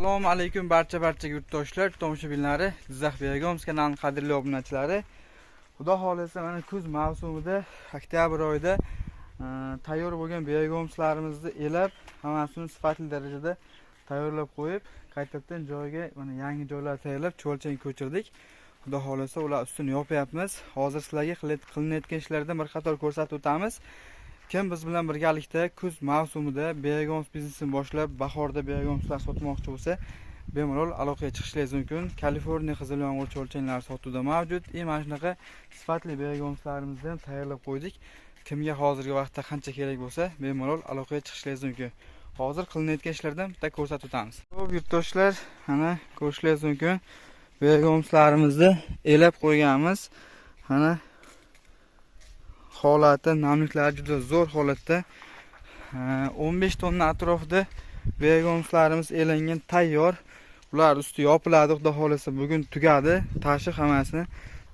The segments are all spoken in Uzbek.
Assalomu alaykum barcha yurtdoshlar, tomoshabinlari, Jizzax Begoms kanalining qadrli obunachilari. Xudo xolasa mana kuz mavsumida oktyabr oyida tayyor bo'lgan begomslarimizni elab, hammasini sifatli darajada tayyorlab qo'yib, qaytadan joyiga mana yangi joylar tayyorlab, cho'lchang ko'chirdik. Xudo xolasa ular ustini yopyapmiz. Hozir sizlarga qilinayotgan ishlardan bir qator ko'rsatib o'tamiz. Kim biz bilan birgalikda kuz mavsumida begoms biznesini boshlab, bahorda begomslar sotmoqchi bo'lsa, bemalol aloqaga chiqishingiz mumkin. Kaliforniya qizil-yomg'ir cho'lchanlari sotuvda mavjud. Mana shunaqa sifatli begomslarimizni ham tayyorlab qo'ydik. Kimga hozirgi vaqtda qancha kerak bo'lsa, bemalol aloqaga chiqishingiz mumkin. Hozir qilinayotgan ishlardan bitta ko'rsatib o'tamiz. Xo'p, yurtdoshlar, mana ko'rishingiz mumkin. Begomslarimizni elab qo'yganmiz. Mana holati, namliklari juda zo'r holatda. 15 tonna atrofida begomslarimiz elangan tayyor. Ular usti yopiladi, xudo xolasa bugun tugadi. Tashib hammasini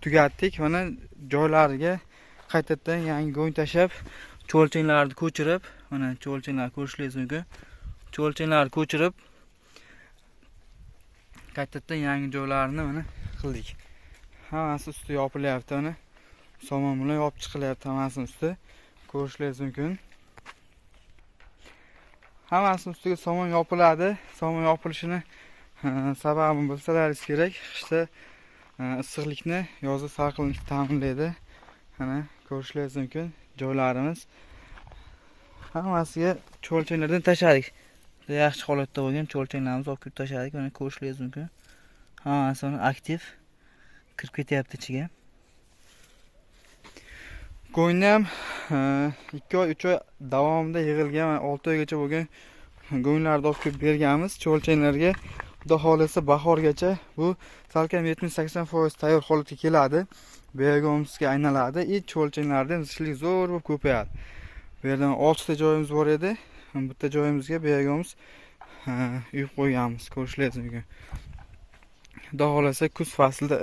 tugatdik. Mana joylariga qaytadan yangi go'ng tashab, cho'lchanglarni ko'chirib, mana cho'lchanglar ko'rishingiz mumkin. Cho'lchanglarni ko'chirib qaytadan yangi joylarini mana qildik. Hammasi usti yopilyapti mana. Somon bilan yopib chiqilyapti hammasini usti. Ko'rishingiz mumkin. Hammasini ustiga somon yopiladi. Somon yopilishini sababini bilsalaringiz kerak. Qishda issiqlikni, yozda salqinlikni ta'minlaydi. Mana ko'rishingiz mumkin joylarimiz. Hammasiga cho'lchanglardan tashladik. Yaxshi holatda bo'lgan cho'lchanglarimizni olib kelib tashladik. Mana ko'rishingiz mumkin. Hammasi aktiv kirib ketyapti ichiga. Go'ngni ham 2 oy, 3 oy davomida yig'ilgan, 6 oygacha bo'lgan go'nglarni olib kelib berganmiz cho'lchanglarga. Xudo xolasa bahorgacha bu salkam 70-80% tayyor holatga keladi. Begomsga aylanadi. Cho'lchanglardan zishlik zo'r bo'lib ko'payadi. Bu yerdan 6 ta joyimiz bor edi. Bitta joyimizga begoms uyib qo'yganmiz, ko'rishingiz mumkin. Xudo xolasa kuz faslida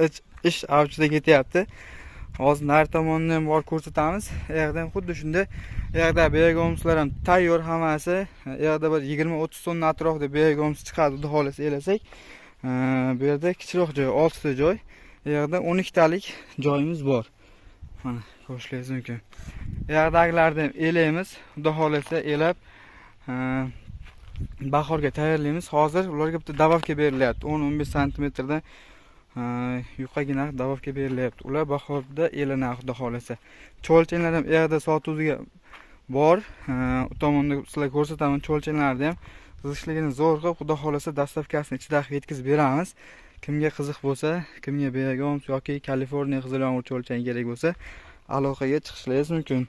ish avjida ketyapti. Hozir nari tomondan ham bor ko'rsatamiz. Bu yerda ham xuddi shunda. Bu yerda begomslar ham tayyor hammasi. Bu yerda bir 20-30 tonna atrofida begoms chiqadi, xudo xolasa elasak. Bu yerda kichikroq joy, 6 ta joy. Bu yerda 12 talik joyimiz bor. Mana ko'rishingiz mumkin. Bu yerdagilarni ham elaymiz, xudo xolasa elab bahorga tayyorlaymiz. Hozir ularga bitta dabavka berilyapti. 10-15 sm dan yuqagina dabavka berilyapti. Ular bahorda elanadi, xudo xolasa. Cho'lchanglar ham bu yerda sotuvga bor. U tomonda sizlarga ko'rsataman, cho'lchanglarni ham zishligini zo'r qilib, xudo xolasa dastavkasini ichida yetkazib beramiz. Kimga qiziq bo'lsa, kimga begoms yoki Kaliforniya qizil-yomg'ir cho'lchangi kerak bo'lsa, aloqaga chiqishingiz mumkin.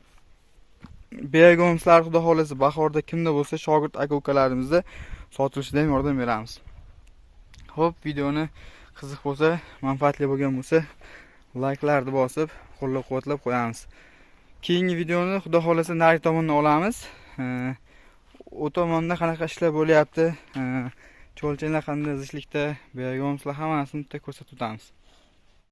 Begomslar xudo xolasa bahorda kimda bo'lsa, shogird aka-ukalarimizda sotilishida ham yordam beramiz. Xo'p, videoni qiziq bo'lsa, manfaatli bo'lgan bo'lsa, layklarni bosib, qo'llab-quvvatlab qo'yamiz. Keyingi videoni xudo xolasa nari tomondan olamiz. U tomonda qanaqa ishlar bo'lyapti, cho'lchanglar qanday zishlikda, begomslar hammasini bitta ko'rsatib o'tamiz.